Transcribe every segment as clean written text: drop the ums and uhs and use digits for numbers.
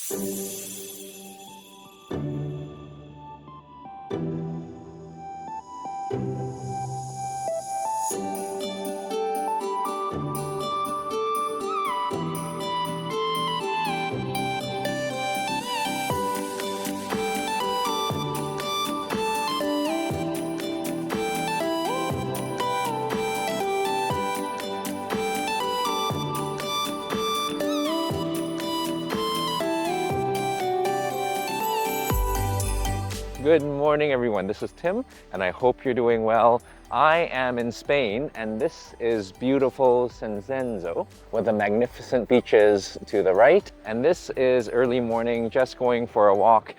Good morning, everyone. This is Tim, and I hope you're doing well. I am in Spain, and this is beautiful Senzenzo with the magnificent beaches to the right. And this is early morning, just going for a walk.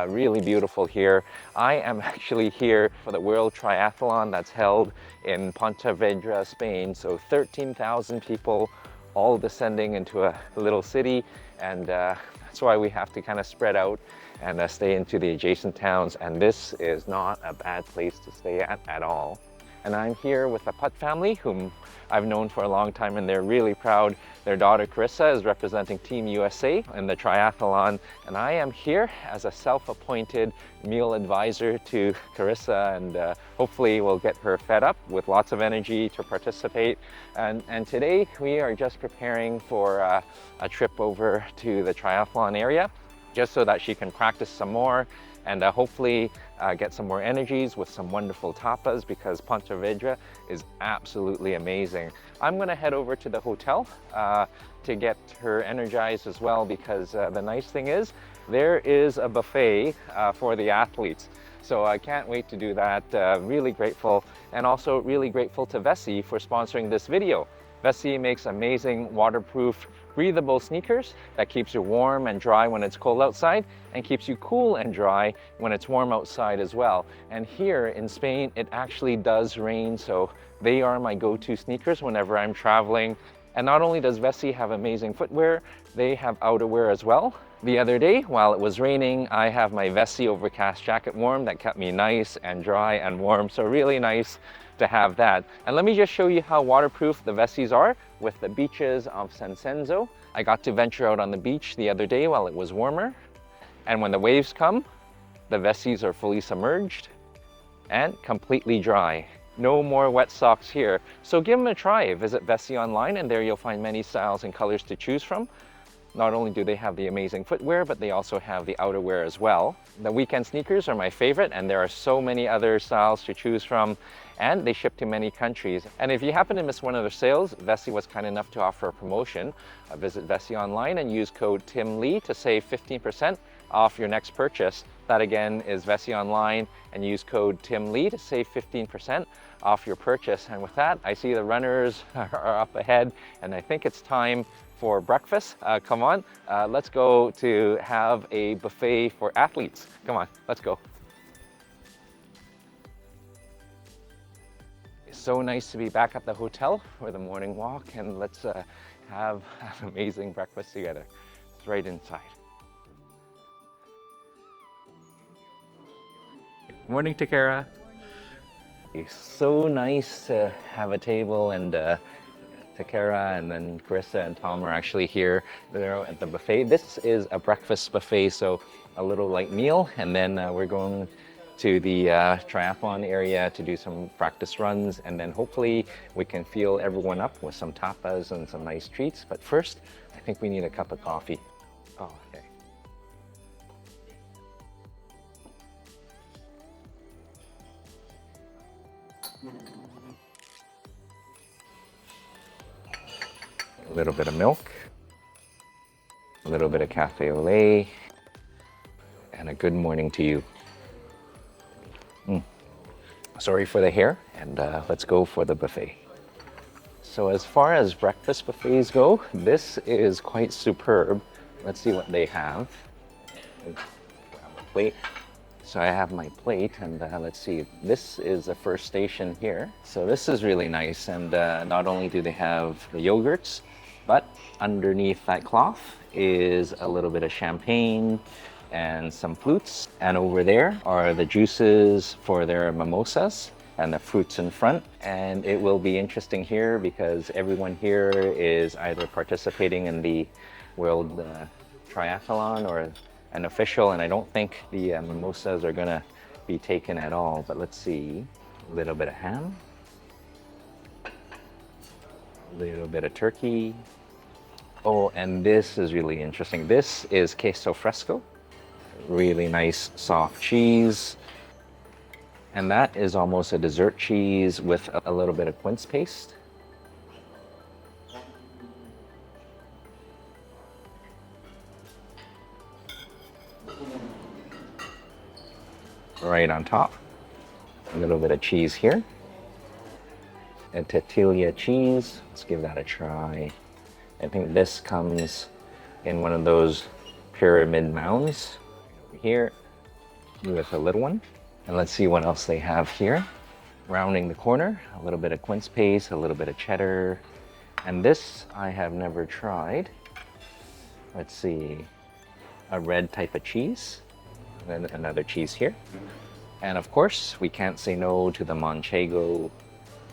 Really beautiful here. I am actually here for the World Triathlon that's held in Pontevedra, Spain. So 13,000 people all descending into a little city, and that's why we have to kind of spread out and stay into the adjacent towns, and this is not a bad place to stay at all. And I'm here with the Putt family, whom I've known for a long time, and they're really proud. Their daughter Carissa is representing Team USA in the triathlon, and I am here as a self-appointed meal advisor to Carissa, and hopefully we'll get her fed up with lots of energy to participate. And today we are just preparing for a trip over to the triathlon area, just so that she can practice some more and hopefully get some more energies with some wonderful tapas, because Pontevedra is absolutely amazing. I'm gonna head over to the hotel to get her energized as well, because the nice thing is there is a buffet for the athletes. So I can't wait to do that. Really grateful, and also really grateful to Vessi for sponsoring this video. Vessi makes amazing waterproof, breathable sneakers that keeps you warm and dry when it's cold outside, and keeps you cool and dry when it's warm outside as well. And here in Spain, it actually does rain, so they are my go-to sneakers whenever I'm traveling. And not only does Vessi have amazing footwear, they have outerwear as well. The other day, while it was raining, I have my Vessi overcast jacket warm that kept me nice and dry and warm, so really nice to have that. And let me just show you how waterproof the Vessis are with the beaches of Senzenzo. I got to venture out on the beach the other day while it was warmer, and when the waves come, the Vessis are fully submerged and completely dry. No more wet socks here. So give them a try. Visit Vessi online, and there you'll find many styles and colors to choose from. Not only do they have the amazing footwear, but they also have the outerwear as well. The weekend sneakers are my favorite, and there are so many other styles to choose from, and they ship to many countries. And if you happen to miss one of their sales, Vessi was kind enough to offer a promotion. Visit Vessi online and use code TIMLEE to save 15% off your next purchase. That again is Vessi online, and use code TIMLEE to save 15% off your purchase. And with that, I see the runners are up ahead, and I think it's time for breakfast. Come on, let's go to have a buffet for athletes. Come on, let's go. It's so nice to be back at the hotel for the morning walk, and let's have an amazing breakfast together. It's right inside. Morning, Takara. It's so nice to have a table, and Takara and then Carissa and Tom are actually here. They're at the buffet. This is a breakfast buffet, so a little light meal, and then we're going to the triathlon area to do some practice runs, and then hopefully we can fuel everyone up with some tapas and some nice treats. But first, I think we need a cup of coffee. Oh, okay. A little bit of milk, a little bit of cafe au lait, and a good morning to you. Sorry for the hair, and let's go for the buffet. So as far as breakfast buffets go, this is quite superb. Let's see what they have. Grab a plate. So I have my plate, and let's see, this is the first station here. So this is really nice, and not only do they have the yogurts, but underneath that cloth is a little bit of champagne and some flutes. And over there are the juices for their mimosas and the fruits in front. And it will be interesting here because everyone here is either participating in the World triathlon or an official, and I don't think the mimosas are gonna be taken at all. But let's see, a little bit of ham, a little bit of turkey. Oh, and this is really interesting. This is queso fresco, really nice soft cheese. And that is almost a dessert cheese with a little bit of quince paste. Right on top. A little bit of cheese here. And tortilla cheese. Let's give that a try. I think this comes in one of those pyramid mounds over here with a little one. And let's see what else they have here. Rounding the corner, a little bit of quince paste, a little bit of cheddar. And this I have never tried. Let's see, a red type of cheese. And another cheese here. And of course, we can't say no to the manchego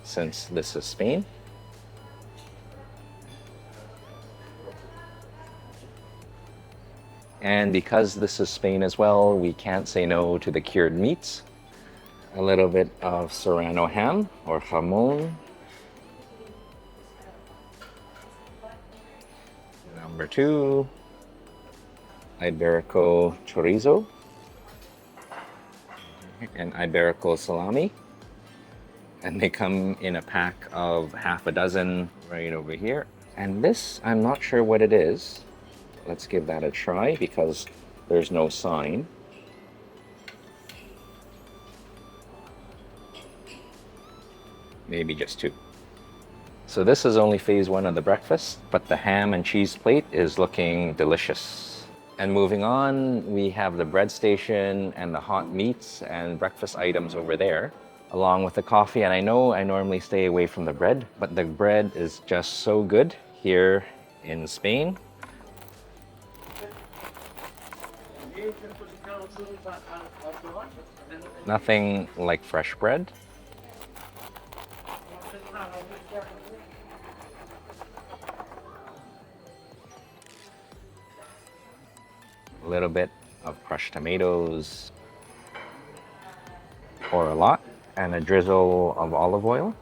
since this is Spain. And because this is Spain as well, we can't say no to the cured meats. A little bit of serrano ham or jamon. Number 2, Iberico chorizo and Iberico salami. And they come in a pack of half a dozen right over here. And this, I'm not sure what it is. Let's give that a try because there's no sign. Maybe just 2. So this is only phase 1 of the breakfast, but the ham and cheese plate is looking delicious. And moving on, we have the bread station and the hot meats and breakfast items over there, along with the coffee. And I know I normally stay away from the bread, but the bread is just so good here in Spain. Nothing like fresh bread. A little bit of crushed tomatoes, or a lot, and a drizzle of olive oil.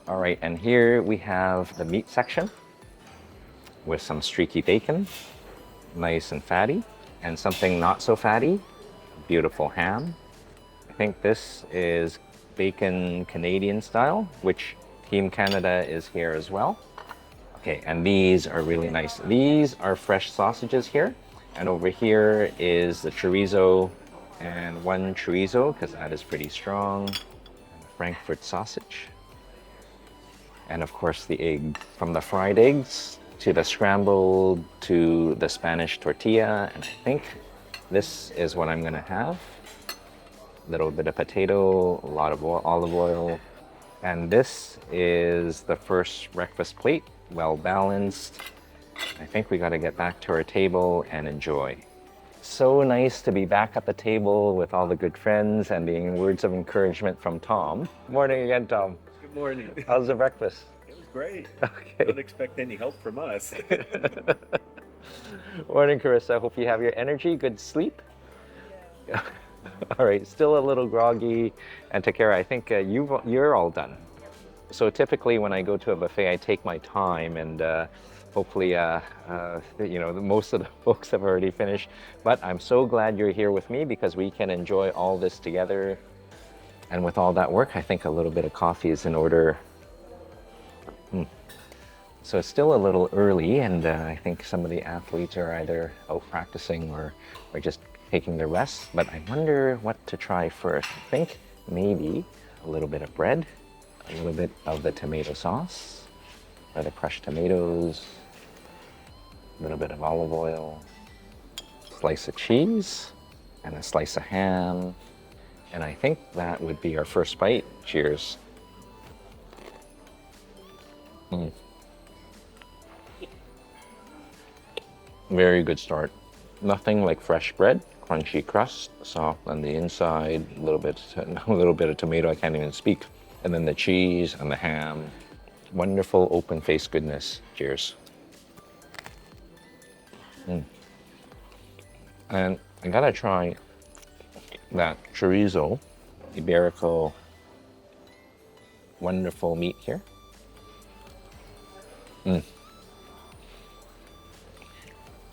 All right, and here we have the meat section with some streaky bacon, nice and fatty, and something not so fatty, beautiful ham. I think this is bacon Canadian style, which Team Canada is here as well. Okay, and these are really nice. These are fresh sausages here. And over here is the chorizo, and 1 chorizo, because that is pretty strong. And the Frankfurt sausage. And of course the egg. From the fried eggs to the scrambled to the Spanish tortilla. And I think this is what I'm gonna have. A little bit of potato, a lot of olive oil. And this is the first breakfast plate. Well balanced. I think we got to get back to our table and enjoy. So nice to be back at the table with all the good friends and the words of encouragement from Tom. Morning again, Tom. Good morning. How's the breakfast? It was great. Okay. Don't expect any help from us. Morning, Carissa. Hope you have your energy, good sleep. Yeah. All right, still a little groggy. And Takara, I think you're all done. So typically when I go to a buffet, I take my time and hopefully, you know, most of the folks have already finished. But I'm so glad you're here with me because we can enjoy all this together. And with all that work, I think a little bit of coffee is in order. So it's still a little early, and I think some of the athletes are either out practicing or just taking their rest. But I wonder what to try first. I think maybe a little bit of bread, a little bit of the tomato sauce, or the crushed tomatoes, a little bit of olive oil, slice of cheese, and a slice of ham. And I think that would be our first bite. Cheers. Very good start. Nothing like fresh bread, crunchy crust, soft on the inside, a little bit of tomato, I can't even speak. And then the cheese and the ham. Wonderful open-faced goodness. Cheers. And I gotta try that chorizo, Iberico, wonderful meat here.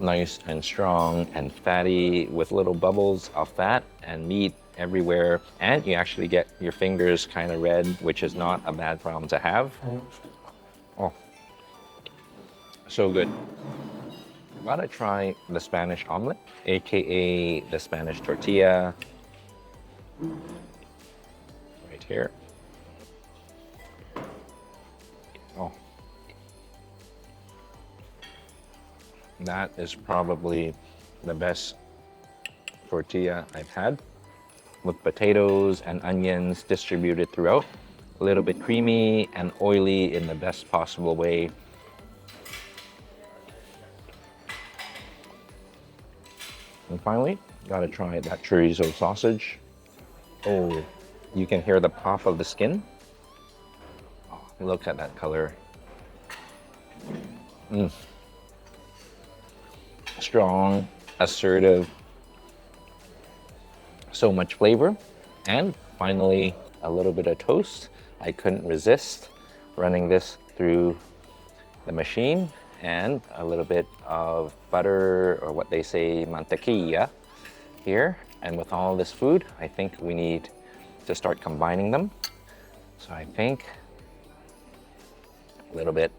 Nice and strong and fatty with little bubbles of fat and meat everywhere. And you actually get your fingers kind of red, which is not a bad problem to have. Oh, so good. Gotta try the Spanish omelet, aka the Spanish tortilla. Right here. Oh, that is probably the best tortilla I've had, with potatoes and onions distributed throughout. A little bit creamy and oily in the best possible way. And finally, gotta try that chorizo sausage. Oh, you can hear the pop of the skin. Oh, look at that color. Strong, assertive, so much flavor. And finally, a little bit of toast. I couldn't resist running this through the machine, and a little bit of butter, or what they say, mantequilla here. And with all this food, I think we need to start combining them. So I think a little bit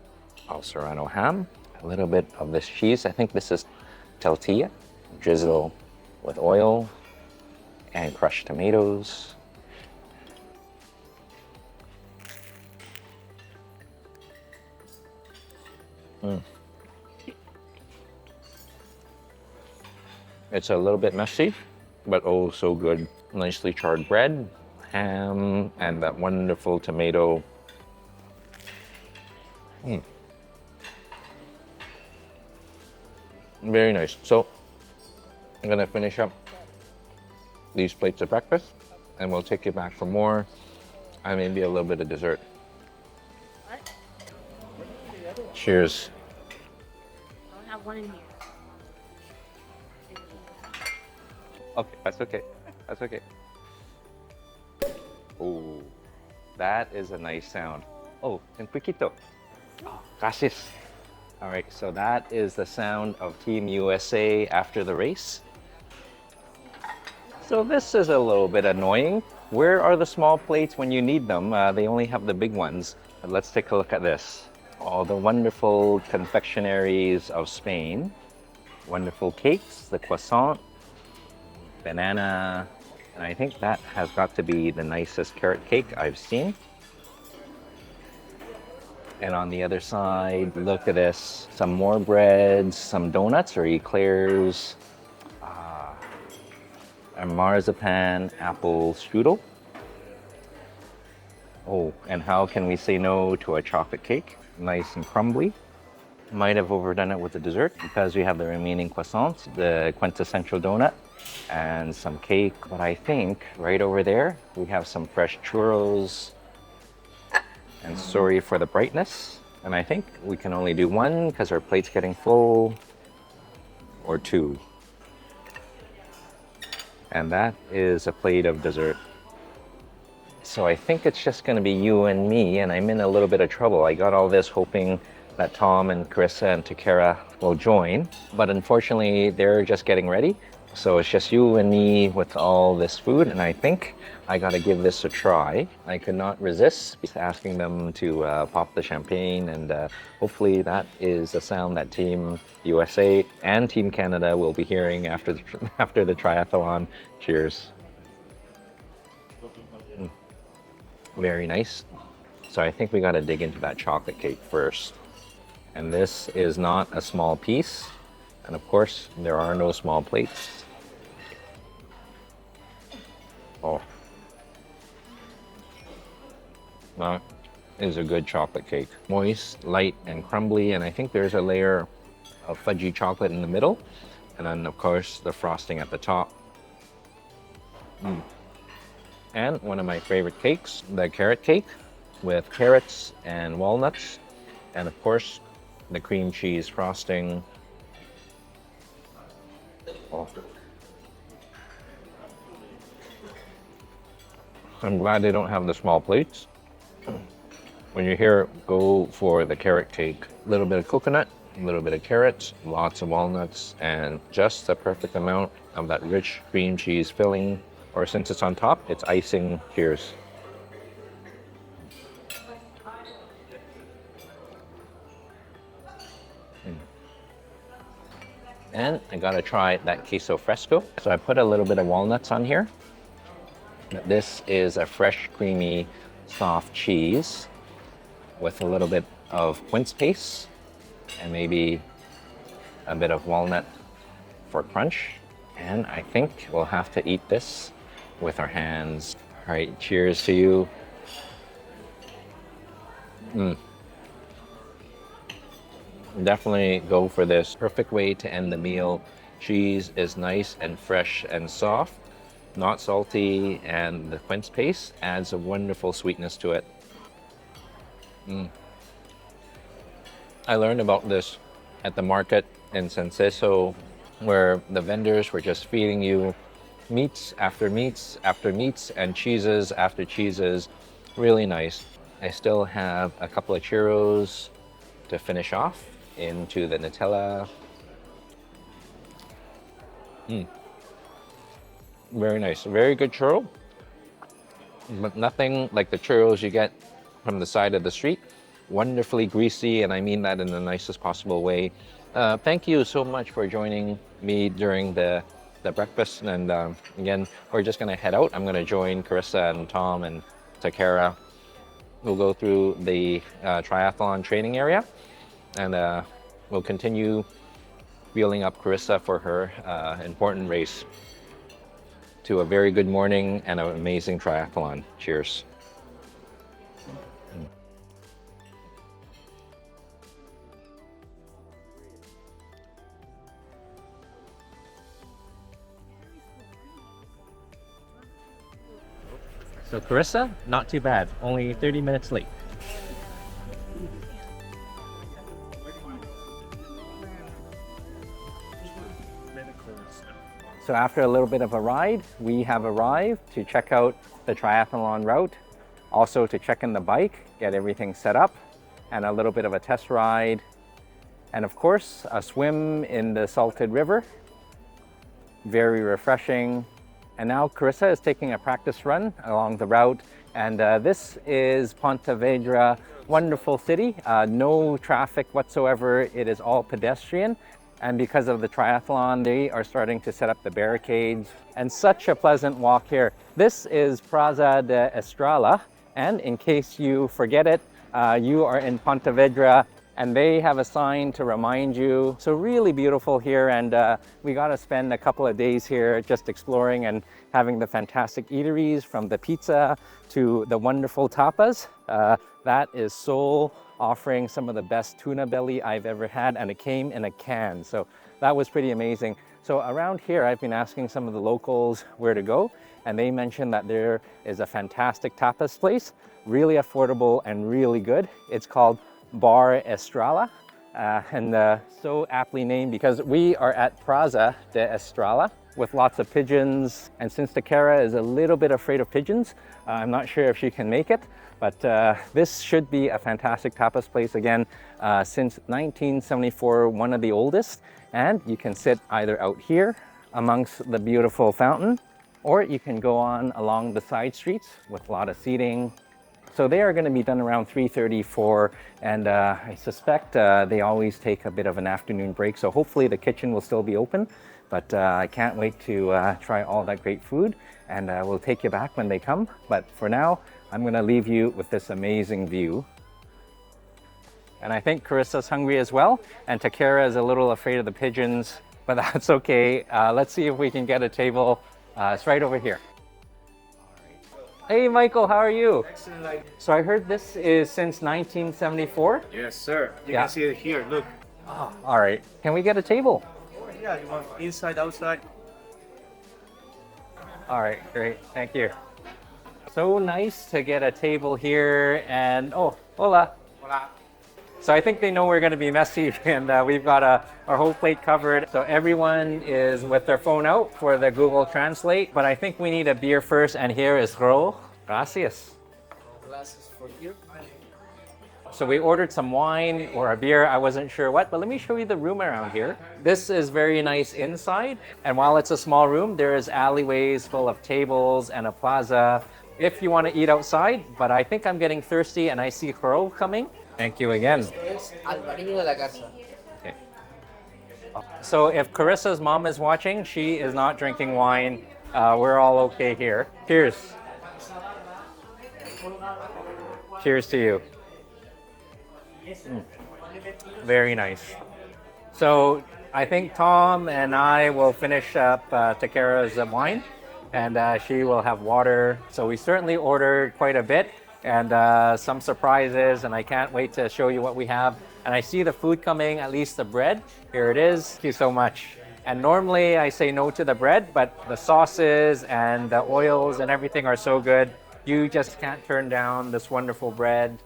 of serrano ham, a little bit of this cheese. I think this is tortilla, drizzle with oil and crushed tomatoes. It's a little bit messy, but oh so good. Nicely charred bread, ham, and that wonderful tomato. Very nice. So I'm gonna finish up these plates of breakfast, and we'll take you back for more, and maybe a little bit of dessert. What? Cheers. I don't have one in here. Okay, that's okay. That's okay. Oh, that is a nice sound. Oh, and poquito. Oh, gracias. All right, so that is the sound of Team USA after the race. So this is a little bit annoying. Where are the small plates when you need them? They only have the big ones. But let's take a look at this. All the wonderful confectionaries of Spain. Wonderful cakes, the croissant, banana, and I think that has got to be the nicest carrot cake I've seen. And on the other side, look at this. Some more breads, some donuts or eclairs, a marzipan apple strudel. Oh, and how can we say no to a chocolate cake? Nice and crumbly. Might have overdone it with the dessert because we have the remaining croissants, the quintessential donut, and some cake. But I think right over there, we have some fresh churros. And sorry for the brightness. And I think we can only do one because our plate's getting full, or two. And that is a plate of dessert. So I think it's just gonna be you and me, and I'm in a little bit of trouble. I got all this hoping that Tom and Carissa and Takara will join, but unfortunately they're just getting ready. So it's just you and me with all this food, and I think I gotta give this a try. I could not resist asking them to pop the champagne, and hopefully that is a sound that Team USA and Team Canada will be hearing after the triathlon. Cheers. Very nice. So I think we gotta dig into that chocolate cake first. And this is not a small piece. And of course, there are no small plates. Oh. That is a good chocolate cake. Moist, light, and crumbly. And I think there's a layer of fudgy chocolate in the middle. And then, of course, the frosting at the top. And one of my favorite cakes, the carrot cake with carrots and walnuts. And of course, the cream cheese frosting. Oh. I'm glad they don't have the small plates. When you're here, go for the carrot cake. A little bit of coconut, a little bit of carrots, lots of walnuts, and just the perfect amount of that rich cream cheese filling. Or since it's on top, it's icing. Cheers. And I gotta try that queso fresco. So I put a little bit of walnuts on here. This is a fresh, creamy, soft cheese with a little bit of quince paste and maybe a bit of walnut for crunch. And I think we'll have to eat this with our hands. All right, cheers to you. Definitely go for this. Perfect way to end the meal. Cheese is nice and fresh and soft, not salty, and the quince paste adds a wonderful sweetness to it. I learned about this at the market in Sanseso, where the vendors were just feeding you meats after meats after meats and cheeses after cheeses. Really nice. I still have a couple of churros to finish off into the Nutella. Very nice. Very good churro, but nothing like the churros you get from the side of the street. Wonderfully greasy, and I mean that in the nicest possible way. Thank you so much for joining me during the breakfast. And again, we're just gonna head out. I'm gonna join Carissa and Tom and Takara. We'll go through the triathlon training area, and we'll continue fueling up Carissa for her important race. To a very good morning and an amazing triathlon. Cheers. So Carissa, not too bad. Only 30 minutes late. So after a little bit of a ride, we have arrived to check out the triathlon route, also to check in the bike, get everything set up, and a little bit of a test ride, and of course, a swim in the salted river. Very refreshing. And now Carissa is taking a practice run along the route, and this is Pontevedra, wonderful city, no traffic whatsoever. It is all pedestrian. And because of the triathlon, they are starting to set up the barricades, and such a pleasant walk here. This is Plaza de Estrella, and in case you forget it, you are in Pontevedra, and they have a sign to remind you. So really beautiful here, and we got to spend a couple of days here just exploring and having the fantastic eateries, from the pizza to the wonderful tapas. That is Seoul, offering some of the best tuna belly I've ever had, and it came in a can. So that was pretty amazing. So around here, I've been asking some of the locals where to go, and they mentioned that there is a fantastic tapas place, really affordable and really good. It's called Bar Estrella, and so aptly named because we are at Plaza de Estrella with lots of pigeons. And since Takara is a little bit afraid of pigeons, I'm not sure if she can make it, but this should be a fantastic tapas place. Again, since 1974, one of the oldest, and you can sit either out here amongst the beautiful fountain, or you can go on along the side streets with a lot of seating. So they are going to be done around 3:30, 4, and I suspect they always take a bit of an afternoon break, so hopefully the kitchen will still be open. But I can't wait to try all that great food, and we'll take you back when they come. But for now, I'm going to leave you with this amazing view. And I think Carissa's hungry as well, and Takara is a little afraid of the pigeons, but that's okay. Let's see if we can get a table. It's right over here. Hey Michael, how are you? Excellent. So I heard this is since 1974? Yes, sir. You Yeah. can see it here. Look. Oh, all right. Can we get a table? Yeah, you want inside, outside? All right, great. Thank you. So nice to get a table here, and oh, hola. Hola. So I think they know we're going to be messy, and we've got our whole plate covered. So everyone is with their phone out for the Google Translate, but I think we need a beer first, and here is Ro. Gracias. Glasses for you. So we ordered some wine or a beer, I wasn't sure what, but let me show you the room around here. This is very nice inside, and while it's a small room, there is alleyways full of tables and a plaza if you want to eat outside, but I think I'm getting thirsty and I see Ro coming. Thank you again. Okay. So if Carissa's mom is watching, she is not drinking wine. We're all okay here. Cheers. Cheers to you. Very nice. So I think Tom and I will finish up Takara's wine, and she will have water. So we certainly ordered quite a bit, and some surprises, and I can't wait to show you what we have. And I see the food coming, at least the bread. Here it is. Thank you so much. And normally I say no to the bread, but the sauces and the oils and everything are so good. You just can't turn down this wonderful bread.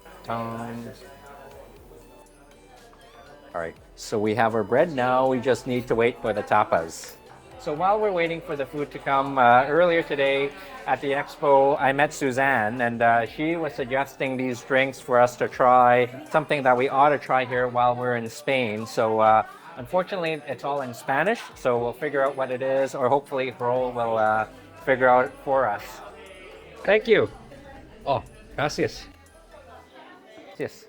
All right, so we have our bread now. We just need to wait for the tapas. So while we're waiting for the food to come, earlier today at the expo, I met Suzanne, and she was suggesting these drinks for us to try, something that we ought to try here while we're in Spain. So unfortunately, it's all in Spanish, so we'll figure out what it is, or hopefully Ro will figure out it for us. Thank you. Oh, gracias. Yes.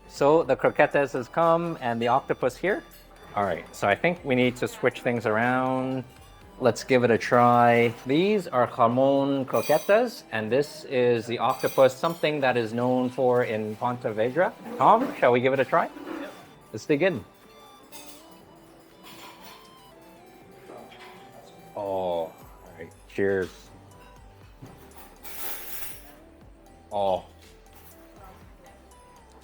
So the croquetas has come and the octopus here. All right, so I think we need to switch things around. Let's give it a try. These are jamon croquetas, and this is the octopus, something that is known for in Pontevedra. Tom, shall we give it a try? Yep. Let's dig in. Oh, all right, cheers. Oh,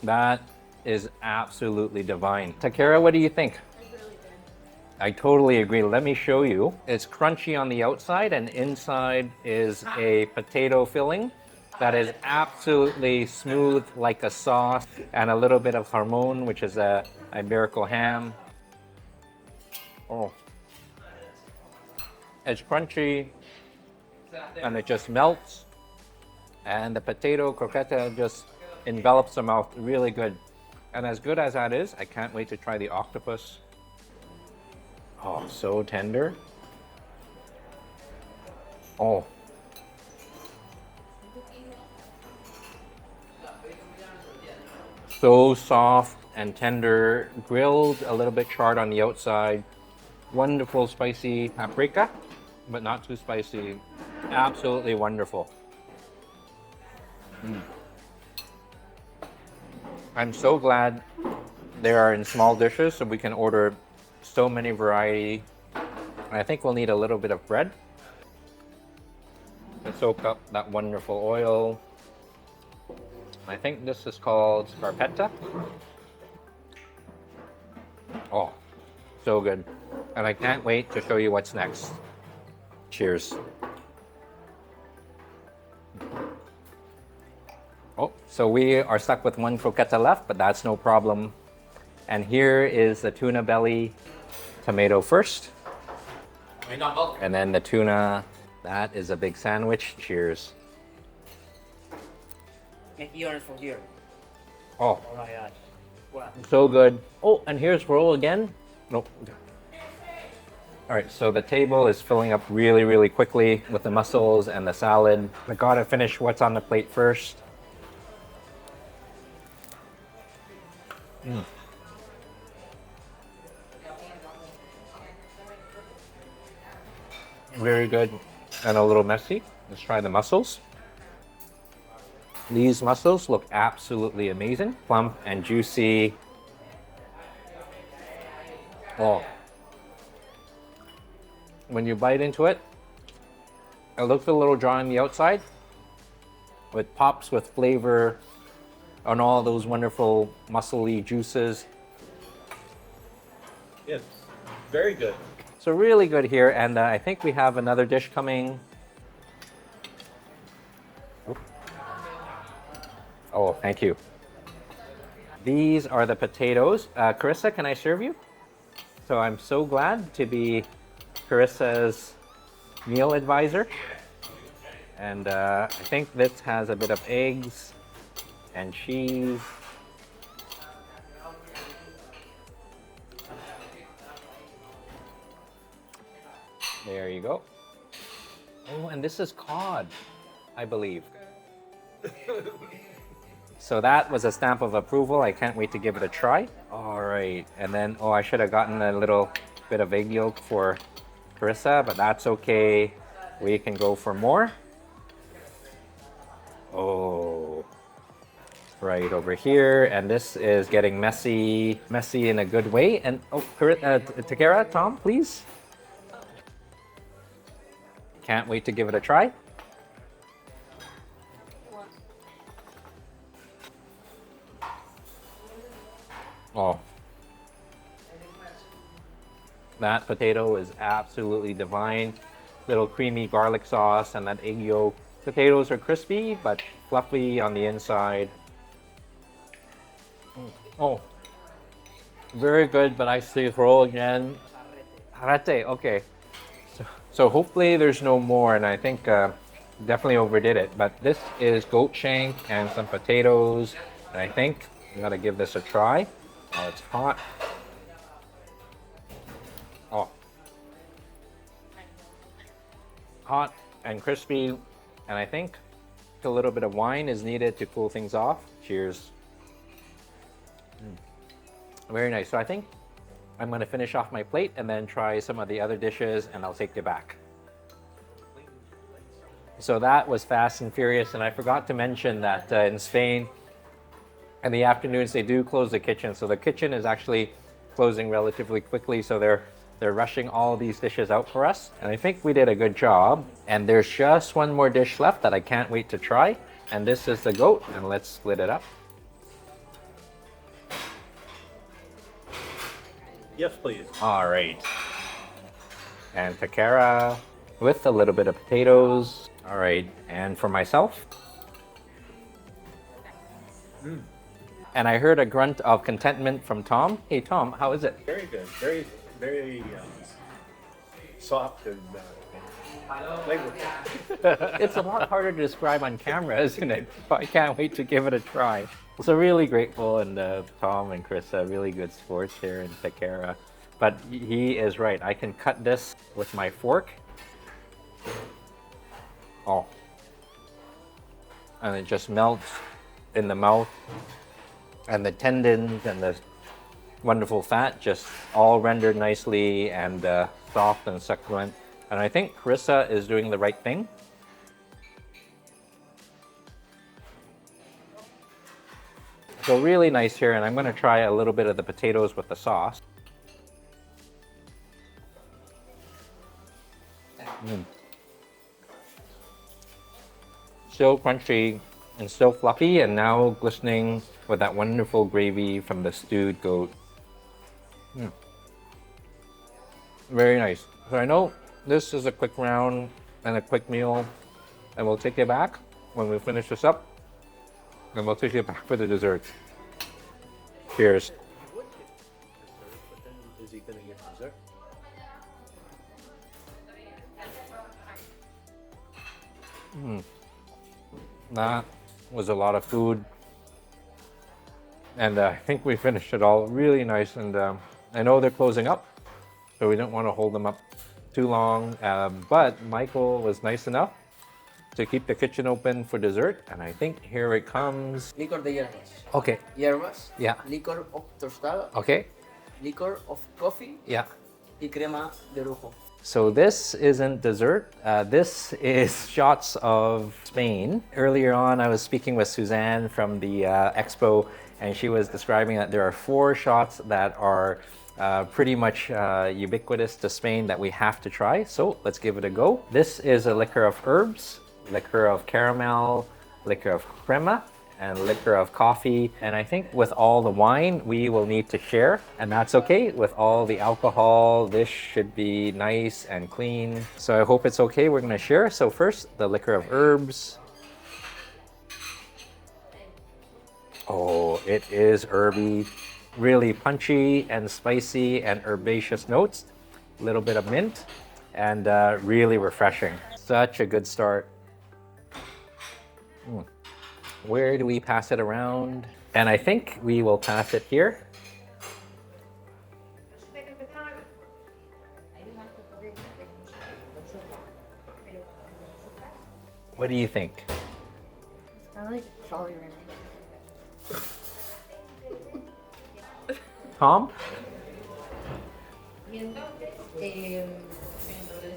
that is absolutely divine. Takara, what do you think? I totally agree. Let me show you. It's crunchy on the outside, and inside is a potato filling that is absolutely smooth like a sauce, and a little bit of jamon, which is a Iberico ham. Oh, it's crunchy, and it just melts, and the potato croqueta just envelops the mouth really good. And as good as that is, I can't wait to try the octopus. Oh, so tender. Oh. So soft and tender, grilled, a little bit charred on the outside. Wonderful spicy paprika, but not too spicy. Absolutely wonderful. I'm so glad they are in small dishes so we can order so many variety. I think we'll need a little bit of bread to soak up that wonderful oil. I think this is called scarpetta. Oh, so good. And I can't wait to show you what's next. Cheers. Oh, so we are stuck with one croqueta left, but that's no problem. And here is the tuna belly, tomato first. And then the tuna, that is a big sandwich. Cheers. From here. Oh, so good. Oh, and here's roll again. Nope. All right, so the table is filling up really, really quickly with the mussels and the salad. I gotta finish what's on the plate first. Very good and a little messy. Let's try the mussels. These mussels look absolutely amazing. Plump and juicy. Oh. When you bite into it, it looks a little dry on the outside. It pops with flavor on all those wonderful mussely juices. Yes, very good. So really good here, and I think we have another dish coming. Oh, thank you. These are the potatoes. Carissa, can I serve you? So I'm so glad to be Carissa's meal advisor. And I think this has a bit of eggs and cheese. There you go. Oh, and this is cod, I believe. So that was a stamp of approval. I can't wait to give it a try. All right, and then, oh, I should have gotten a little bit of egg yolk for Carissa, but that's okay. We can go for more. Oh, right over here. And this is getting messy in a good way. And oh, Takara, Tom, please. Can't wait to give it a try. Oh, that potato is absolutely divine. Little creamy garlic sauce and that egg yolk. Potatoes are crispy but fluffy on the inside. Oh, very good, but I say roll again. Harate, okay. So hopefully there's no more, and I think definitely overdid it. But this is goat shank and some potatoes, and I think I'm gonna give this a try. Oh, it's hot. Oh, hot and crispy, and I think a little bit of wine is needed to cool things off. Cheers. Very nice. So I think I'm going to finish off my plate and then try some of the other dishes, and I'll take you back. So that was fast and furious, and I forgot to mention that in Spain, in the afternoons, they do close the kitchen. So the kitchen is actually closing relatively quickly, so they're rushing all these dishes out for us, and I think we did a good job. And there's just one more dish left that I can't wait to try, and this is the goat, and let's split it up. Yes, please. All right. And Takara with a little bit of potatoes. All right, and for myself. And I heard a grunt of contentment from Tom. Hey, Tom, how is it? Very good. Very, very soft and flavorful. It's a lot harder to describe on camera, isn't it? I can't wait to give it a try. So really grateful, and Tom and Carissa, really good sports here in Takara. But he is right. I can cut this with my fork. Oh. And it just melts in the mouth. And the tendons and the wonderful fat just all rendered nicely and soft and succulent. And I think Carissa is doing the right thing. So really nice here, and I'm going to try a little bit of the potatoes with the sauce. Still crunchy and still fluffy, and now glistening with that wonderful gravy from the stewed goat. Very nice. So I know this is a quick round and a quick meal, and we'll take you back when we finish this up, and we'll take you back for the dessert. Cheers. Is he going to get dessert? That was a lot of food, and I think we finished it all really nice. And I know they're closing up, so we don't want to hold them up too long, but Michael was nice enough to keep the kitchen open for dessert, and I think here it comes. Licor de hierbas. Okay. Hierbas. Yeah. Licor of tostada. Okay. Licor of coffee. Yeah. Y crema de lujo. So this isn't dessert. This is shots of Spain. Earlier on, I was speaking with Suzanne from the expo, and she was describing that there are 4 shots that are pretty much ubiquitous to Spain that we have to try. So let's give it a go. This is a liquor of herbs, liquor of caramel, liquor of crema, and liquor of coffee. And I think with all the wine, we will need to share, and that's okay. With all the alcohol, this should be nice and clean. So I hope it's okay. We're gonna share. So first, the liquor of herbs. Oh, it is herby, really punchy and spicy and herbaceous notes. A little bit of mint and really refreshing. Such a good start. Where do we pass it around? And I think we will pass it here. What do you think? I like Jolly Rancher. Tom? Yep,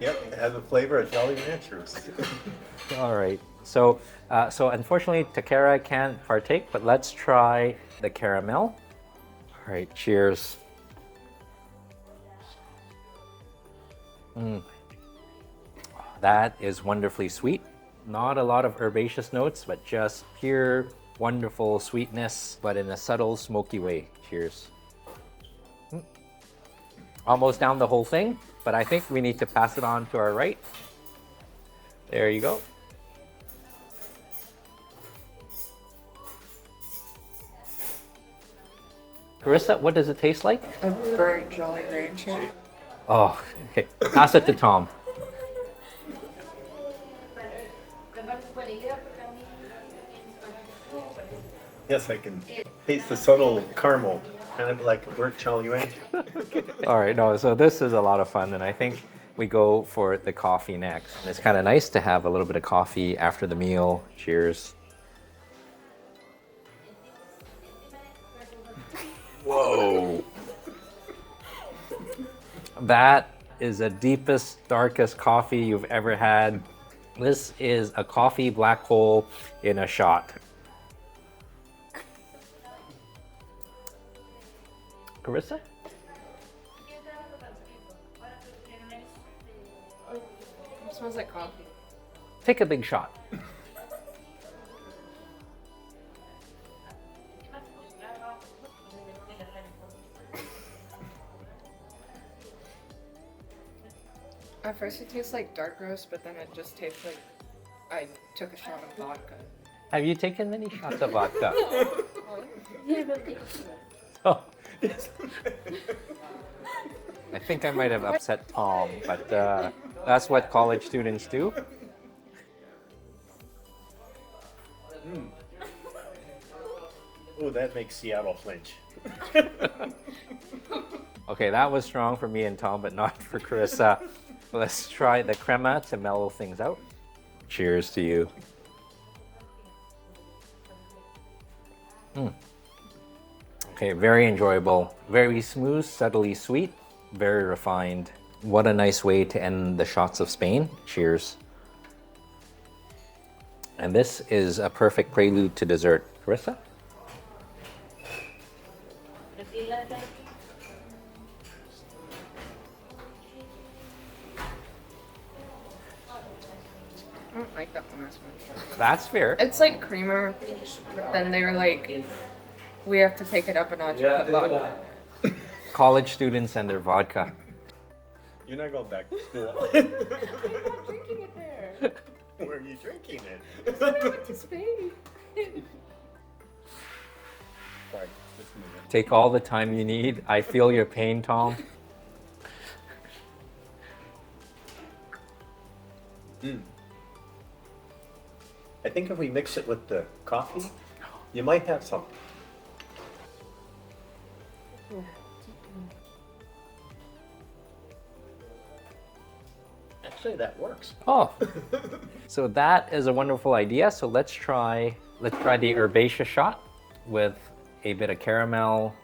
it has a flavor of Jolly Ranchers. All right. So, so unfortunately, Takara can't partake, but let's try the caramel. All right, cheers. That is wonderfully sweet. Not a lot of herbaceous notes, but just pure, wonderful sweetness, but in a subtle, smoky way. Cheers. Almost down the whole thing, but I think we need to pass it on to our right. There you go. Carissa, what does it taste like? A burnt Jolly Rancher. Oh, okay. Pass it to Tom. Yes, I can taste the subtle caramel, kind of like a burnt Jolly Rancher. All right, no, so this is a lot of fun, and I think we go for the coffee next. And it's kind of nice to have a little bit of coffee after the meal. Cheers. Whoa. That is the deepest, darkest coffee you've ever had. This is a coffee black hole in a shot. Carissa? It smells like coffee. Take a big shot. At first it tastes like dark roast, but then it just tastes like I took a shot of vodka. Have you taken any shots of vodka? Yeah, but Oh. I think I might have upset Tom, but that's what college students do. Oh, that makes Seattle flinch. Okay, that was strong for me and Tom, but not for Carissa. Let's try the crema to mellow things out. Cheers to you. Okay, very enjoyable. Very smooth, subtly sweet, very refined. What a nice way to end the shots of Spain. Cheers. And this is a perfect prelude to dessert. Carissa? I don't like that one as much. That's fair. It's like creamer, but then they were like, we have to take it up a notch and put vodka. College students and their vodka. You're not going back to school. I'm drinking it there. Where are you drinking it? I went to Spain. Sorry, just a minute. Take all the time you need. I feel your pain, Tom. I think if we mix it with the coffee, you might have something. Actually, that works. Oh, so that is a wonderful idea. So let's try the herbaceous shot with a bit of caramel.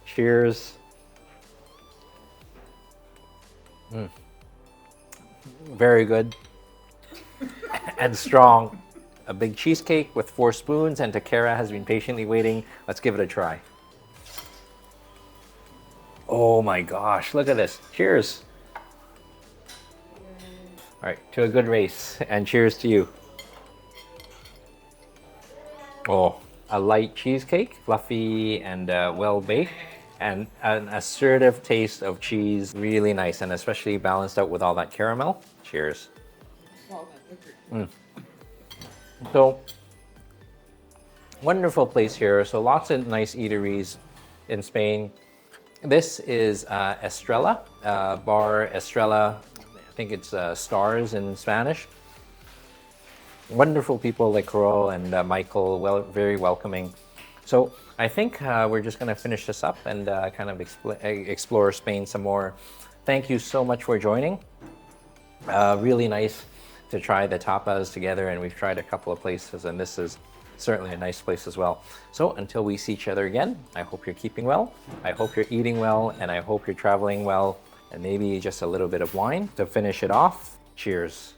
Cheers. Very good and strong. A big cheesecake with 4 spoons, and Takara has been patiently waiting. Let's give it a try. Oh my gosh, look at this. Cheers. All right, to a good race, and cheers to you. Oh, a light cheesecake, fluffy and well baked, and an assertive taste of cheese. Really nice, and especially balanced out with all that caramel. Cheers. So, Wonderful place here. So lots of nice eateries in Spain. This is Estrella, Bar Estrella. I think it's stars in Spanish. Wonderful people like Carol and Michael, very welcoming. So I think we're just going to finish this up and kind of explore Spain some more. Thank you so much for joining. Really nice to try the tapas together, and we've tried a couple of places, and this is certainly a nice place as well. So until we see each other again, I hope you're keeping well, I hope you're eating well, and I hope you're traveling well, and maybe just a little bit of wine to finish it off. Cheers.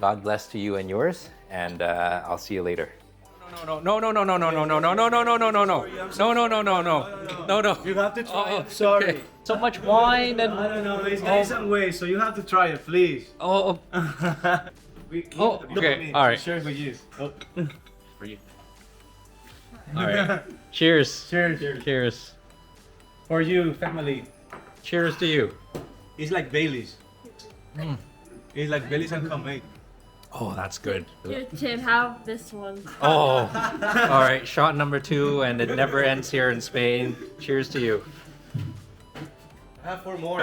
God bless to you and yours, and I'll see you later. No. You have to try it. Sorry. Okay. So much wine and I don't know. There's some way, so you have to try it, please. oh, okay. All right. Share with you. Oh. For you. All right. Cheers. Cheers. Cheers. For you, family. Cheers to you. It's like Baileys. It's like Baileys and homemade. Oh, that's good. Here, Tim, have this one. Oh, all right. Shot number 2, and it never ends here in Spain. Cheers to you. I have 4 more.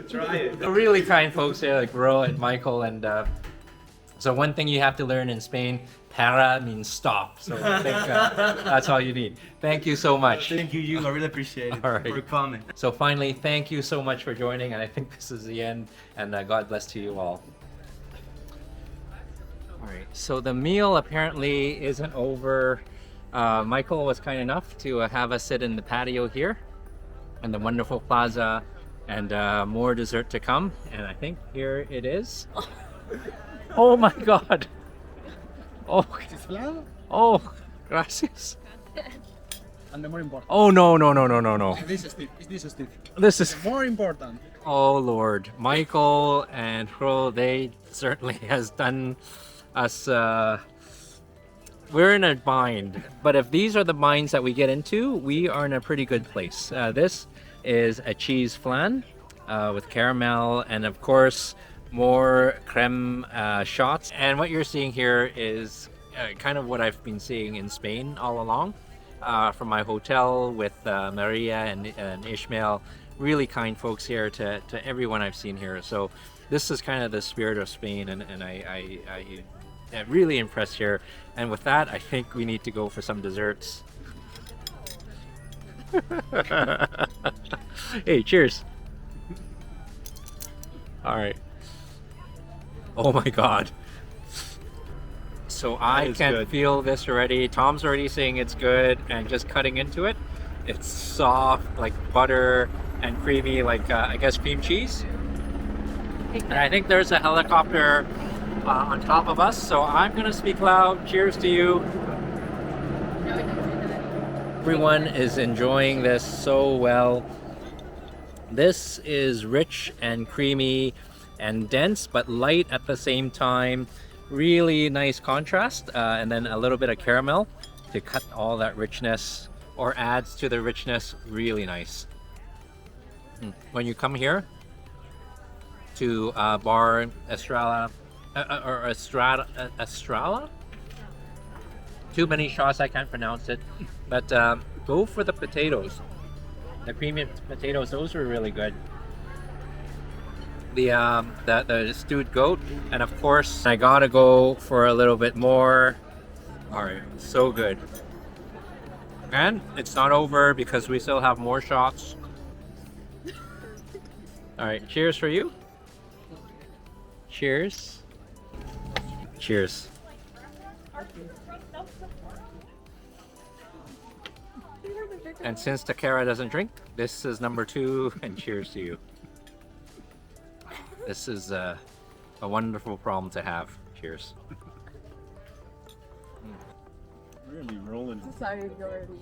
Try it. Really kind folks here, like Ro and Michael. And so one thing you have to learn in Spain, para means stop. So I think that's all you need. Thank you so much. Thank you. I really appreciate it All right. for coming. So finally, thank you so much for joining. And I think this is the end. And God bless to you all. All right. So the meal apparently isn't over. Michael was kind enough to have us sit in the patio here in the wonderful plaza, and more dessert to come. And I think here it is. Oh my God. Oh, gracias. And the more important. Oh no. This is Steve. This is Steve. This is More important. Oh Lord, Michael and Fro, they certainly has done us. We're in a bind, but if these are the binds that we get into, we are in a pretty good place. This is a cheese flan with caramel, and of course more creme shots. And what you're seeing here is kind of what I've been seeing in Spain all along. From my hotel with Maria and Ishmael, really kind folks here to everyone I've seen here. So this is kind of the spirit of Spain, and I'm really impressed here. And with that, I think we need to go for some desserts. Hey, cheers. All right. Oh my God. So I can feel this already. Tom's already saying it's good, and just cutting into it, it's soft like butter and creamy like I guess cream cheese. And I think there's a helicopter on top of us, so I'm gonna speak loud. Cheers to you. Everyone is enjoying this so well. This is rich and creamy and dense, but light at the same time. Really nice contrast, and then a little bit of caramel to cut all that richness, or adds to the richness. Really nice. When you come here to Bar Estrella, or Estrella? Too many shots, I can't pronounce it. But go for the potatoes. The creamy potatoes, those were really good. The stewed goat, and of course I gotta go for a little bit more. All right, so good. And it's not over because we still have more shots. All right, cheers for you. Cheers. Cheers. And since Takara doesn't drink, this is number 2, and cheers to you. This is a wonderful problem to have. Cheers. Really rolling. Sorry, already.